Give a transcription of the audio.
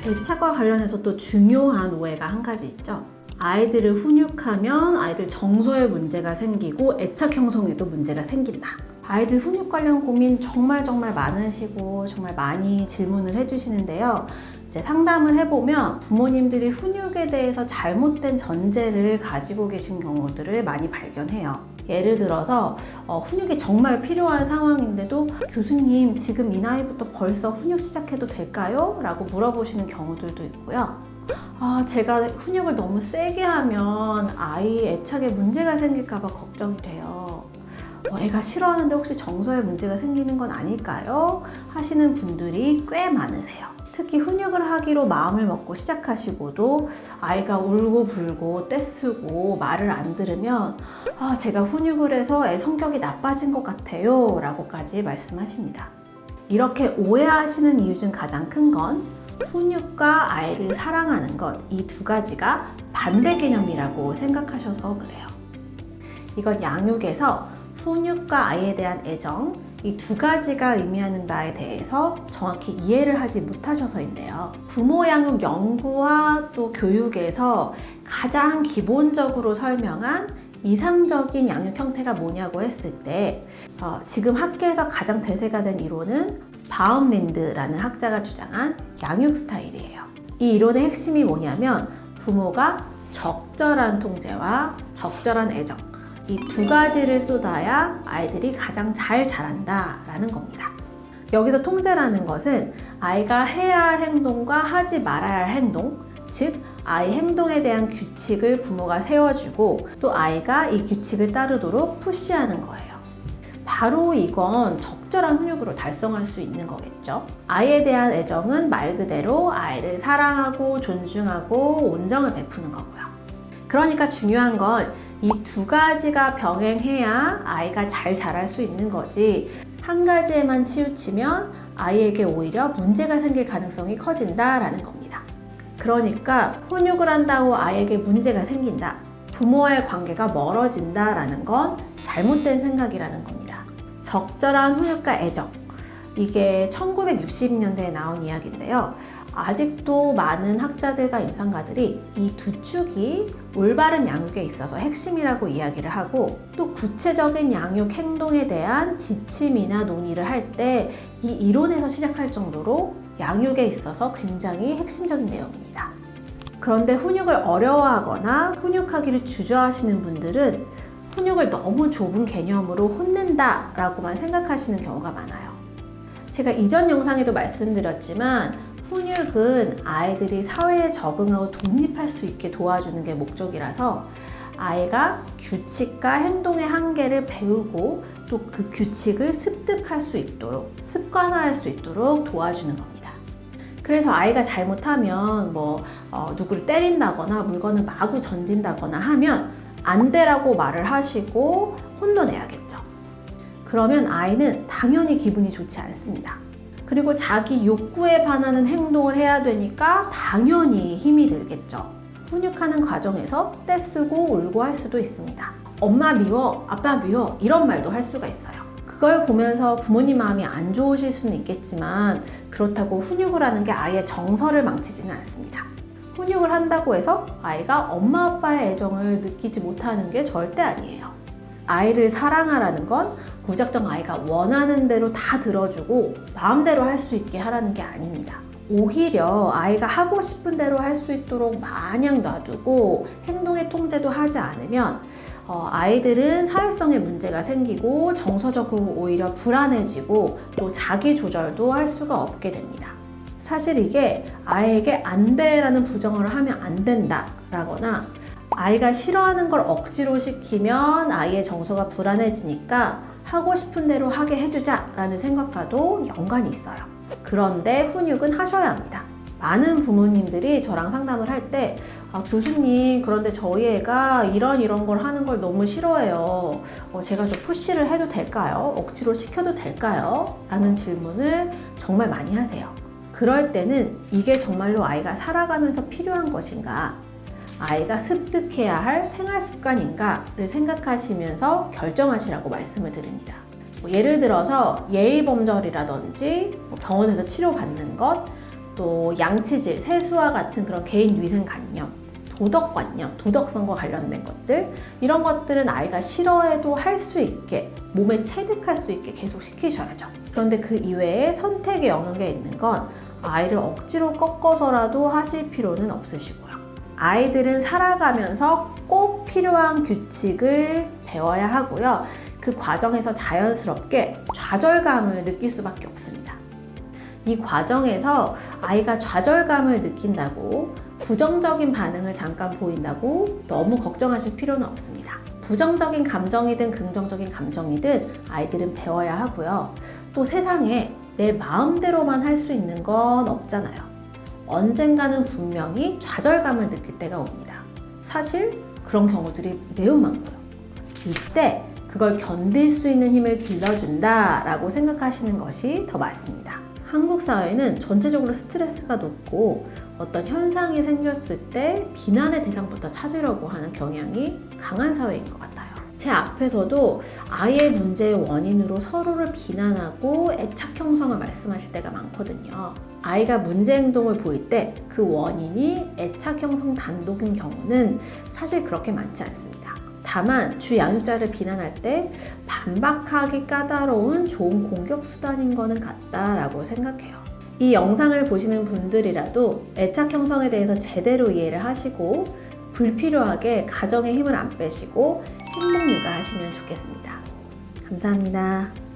애착과 관련해서 또 중요한 오해가 한 가지 있죠. 아이들을 훈육하면 아이들 정서에 문제가 생기고 애착 형성에도 문제가 생긴다. 아이들 훈육 관련 고민 정말 많으시고 정말 많이 질문을 해주시는데요. 이제 상담을 해보면 부모님들이 훈육에 대해서 잘못된 전제를 가지고 계신 경우들을 많이 발견해요. 예를 들어서 훈육이 정말 필요한 상황인데도 교수님 지금 이 나이부터 벌써 훈육 시작해도 될까요? 라고 물어보시는 경우들도 있고요. 제가 훈육을 너무 세게 하면 아이 애착에 문제가 생길까 봐 걱정이 돼요. 애가 싫어하는데 혹시 정서에 문제가 생기는 건 아닐까요? 하시는 분들이 꽤 많으세요. 특히 훈육을 하기로 마음을 먹고 시작하시고도 아이가 울고 불고 떼쓰고 말을 안 들으면 제가 훈육을 해서 애 성격이 나빠진 것 같아요 라고까지 말씀하십니다. 이렇게 오해하시는 이유 중 가장 큰 건 훈육과 아이를 사랑하는 것, 이 두 가지가 반대 개념이라고 생각하셔서 그래요. 이건 양육에서 훈육과 아이에 대한 애정, 이 두 가지가 의미하는 바에 대해서 정확히 이해를 하지 못하셔서인데요. 부모 양육 연구와 또 교육에서 가장 기본적으로 설명한 이상적인 양육 형태가 뭐냐고 했을 때 지금 학계에서 가장 대세가 된 이론은 바움린드라는 학자가 주장한 양육 스타일이에요. 이 이론의 핵심이 뭐냐면 부모가 적절한 통제와 적절한 애정, 이 두 가지를 쏟아야 아이들이 가장 잘 자란다라는 겁니다. 여기서 통제라는 것은 아이가 해야 할 행동과 하지 말아야 할 행동, 즉 아이 행동에 대한 규칙을 부모가 세워주고 또 아이가 이 규칙을 따르도록 푸시하는 거예요. 바로 이건 적절한 훈육으로 달성할 수 있는 거겠죠. 아이에 대한 애정은 말 그대로 아이를 사랑하고 존중하고 온정을 베푸는 거고요. 그러니까 중요한 건 이 두 가지가 병행해야 아이가 잘 자랄 수 있는 거지, 한 가지에만 치우치면 아이에게 오히려 문제가 생길 가능성이 커진다라는 겁니다. 그러니까 훈육을 한다고 아이에게 문제가 생긴다, 부모와의 관계가 멀어진다라는 건 잘못된 생각이라는 겁니다. 적절한 훈육과 애정, 이게 1960년대에 나온 이야기인데요. 아직도 많은 학자들과 임상가들이 이 두 축이 올바른 양육에 있어서 핵심이라고 이야기를 하고, 또 구체적인 양육 행동에 대한 지침이나 논의를 할 때 이 이론에서 시작할 정도로 양육에 있어서 굉장히 핵심적인 내용입니다. 그런데 훈육을 어려워하거나 훈육하기를 주저하시는 분들은 훈육을 너무 좁은 개념으로 혼낸다 라고만 생각하시는 경우가 많아요. 제가 이전 영상에도 말씀드렸지만 훈육은 아이들이 사회에 적응하고 독립할 수 있게 도와주는 게 목적이라서 아이가 규칙과 행동의 한계를 배우고 또 그 규칙을 습득할 수 있도록, 습관화할 수 있도록 도와주는 겁니다. 그래서 아이가 잘못하면 누구를 때린다거나 물건을 마구 던진다거나 하면 안 되라고 말을 하시고 혼돈해야겠죠. 그러면 아이는 당연히 기분이 좋지 않습니다. 그리고 자기 욕구에 반하는 행동을 해야 되니까 당연히 힘이 들겠죠. 훈육하는 과정에서 떼쓰고 울고 할 수도 있습니다. 엄마 미워, 아빠 미워 이런 말도 할 수가 있어요. 그걸 보면서 부모님 마음이 안 좋으실 수는 있겠지만 그렇다고 훈육을 하는 게 아이의 정서를 망치지는 않습니다. 훈육을 한다고 해서 아이가 엄마 아빠의 애정을 느끼지 못하는 게 절대 아니에요. 아이를 사랑하라는 건 무작정 아이가 원하는 대로 다 들어주고 마음대로 할 수 있게 하라는 게 아닙니다. 오히려 아이가 하고 싶은 대로 할 수 있도록 마냥 놔두고 행동의 통제도 하지 않으면 아이들은 사회성에 문제가 생기고 정서적으로 오히려 불안해지고 또 자기 조절도 할 수가 없게 됩니다. 사실 이게 아이에게 안 돼라는 부정을 하면 안 된다 라거나 아이가 싫어하는 걸 억지로 시키면 아이의 정서가 불안해지니까 하고 싶은 대로 하게 해주자 라는 생각과도 연관이 있어요. 그런데 훈육은 하셔야 합니다. 많은 부모님들이 저랑 상담을 할 때 교수님 그런데 저희 애가 이런 걸 하는 걸 너무 싫어해요. 제가 좀 푸시를 해도 될까요? 억지로 시켜도 될까요? 라는 질문을 정말 많이 하세요. 그럴 때는 이게 정말로 아이가 살아가면서 필요한 것인가, 아이가 습득해야 할 생활 습관인가를 생각하시면서 결정하시라고 말씀을 드립니다. 예를 들어서 예의범절이라든지 병원에서 치료받는 것, 또 양치질, 세수와 같은 그런 개인 위생관념, 도덕관념, 도덕성과 관련된 것들, 이런 것들은 아이가 싫어해도 할 수 있게, 몸에 체득할 수 있게 계속 시키셔야죠. 그런데 그 이외에 선택의 영역에 있는 건 아이를 억지로 꺾어서라도 하실 필요는 없으시고요. 아이들은 살아가면서 꼭 필요한 규칙을 배워야 하고요. 그 과정에서 자연스럽게 좌절감을 느낄 수밖에 없습니다. 이 과정에서 아이가 좌절감을 느낀다고 부정적인 반응을 잠깐 보인다고 너무 걱정하실 필요는 없습니다. 부정적인 감정이든 긍정적인 감정이든 아이들은 배워야 하고요. 또 세상에 내 마음대로만 할 수 있는 건 없잖아요. 언젠가는 분명히 좌절감을 느낄 때가 옵니다. 사실 그런 경우들이 매우 많고요. 이때 그걸 견딜 수 있는 힘을 길러준다라고 생각하시는 것이 더 맞습니다. 한국 사회는 전체적으로 스트레스가 높고 어떤 현상이 생겼을 때 비난의 대상부터 찾으려고 하는 경향이 강한 사회인 것 같아요. 제 앞에서도 아이의 문제의 원인으로 서로를 비난하고 애착 형성을 말씀하실 때가 많거든요. 아이가 문제 행동을 보일 때 그 원인이 애착 형성 단독인 경우는 사실 그렇게 많지 않습니다. 다만 주 양육자를 비난할 때 반박하기 까다로운 좋은 공격 수단인 거는 같다라고 생각해요. 이 영상을 보시는 분들이라도 애착 형성에 대해서 제대로 이해를 하시고 불필요하게 가정의 힘을 안 빼시고 행복 육아 하시면 좋겠습니다. 감사합니다.